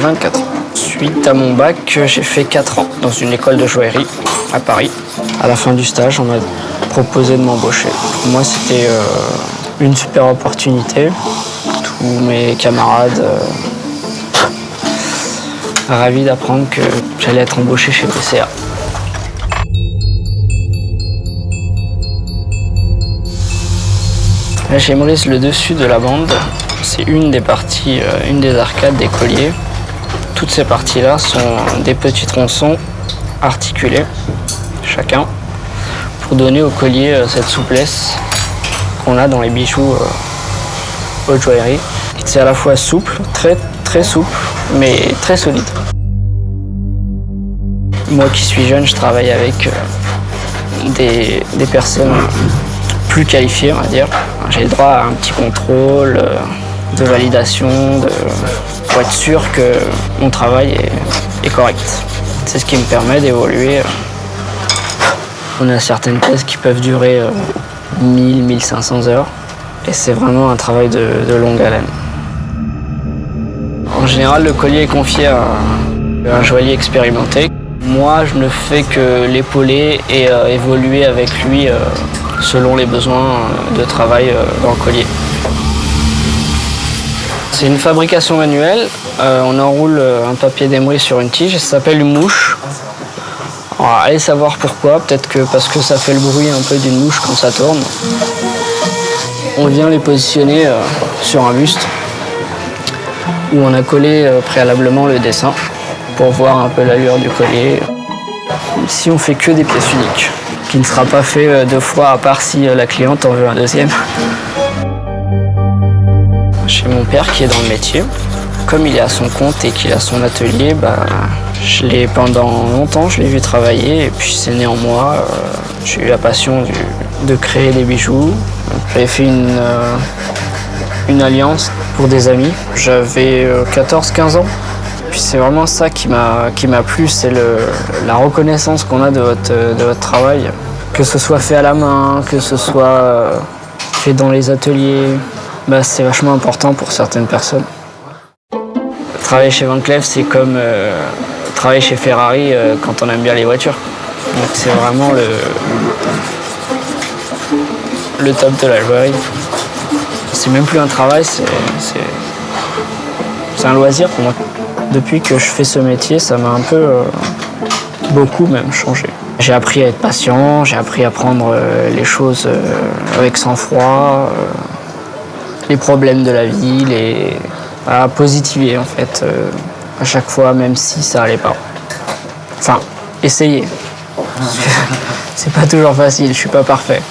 24 ans. Suite à mon bac, j'ai fait 4 ans dans une école de joaillerie à Paris. À la fin du stage, on m'a proposé de m'embaucher. Pour moi, c'était une super opportunité. Tous mes camarades ravis d'apprendre que j'allais être embauché chez PCA. Là, chez Maurice, le dessus de la bande, c'est une des parties, une des arcades des colliers. Toutes ces parties-là sont des petits tronçons articulés, chacun, pour donner au collier cette souplesse qu'on a dans les bijoux haute joaillerie. C'est à la fois souple, très souple, mais très solide. Moi qui suis jeune, je travaille avec des personnes plus qualifiées, on va dire. J'ai le droit à un petit contrôle de validation pour être sûr que mon travail est correct. C'est ce qui me permet d'évoluer. On a certaines pièces qui peuvent durer 1000-1500 heures et c'est vraiment un travail de longue haleine. En général, le collier est confié à un joaillier expérimenté. Moi, je ne fais que l'épauler et évoluer avec lui selon les besoins de travail dans le collier. C'est une fabrication manuelle. On enroule un papier d'émery sur une tige et ça s'appelle une mouche. Alors, allez savoir pourquoi, peut-être que parce que ça fait le bruit un peu d'une mouche quand ça tourne. On vient les positionner sur un buste où on a collé préalablement le dessin pour voir un peu l'allure du collier. Si on fait que des pièces uniques, qui ne sera pas fait 2 fois à part si la cliente en veut un deuxième. Chez mon père qui est dans le métier, comme il est à son compte et qu'il a son atelier, pendant longtemps je l'ai vu travailler et puis c'est né en moi. J'ai eu la passion de créer des bijoux. J'avais fait une alliance pour des amis. J'avais 14-15 ans. Puis c'est vraiment ça qui m'a plu, c'est la reconnaissance qu'on a de votre travail. Que ce soit fait à la main, que ce soit fait dans les ateliers, c'est vachement important pour certaines personnes. Travailler chez Van Cleef, c'est comme travailler chez Ferrari quand on aime bien les voitures. Donc c'est vraiment le top de la joaillerie. C'est même plus un travail, c'est un loisir pour moi. Depuis que je fais ce métier, ça m'a un peu, beaucoup même, changé. J'ai appris à être patient, j'ai appris à prendre les choses avec sang-froid, les problèmes de la vie, à positiver en fait, à chaque fois, même si ça allait pas. Enfin, essayer. C'est pas toujours facile, je suis pas parfait.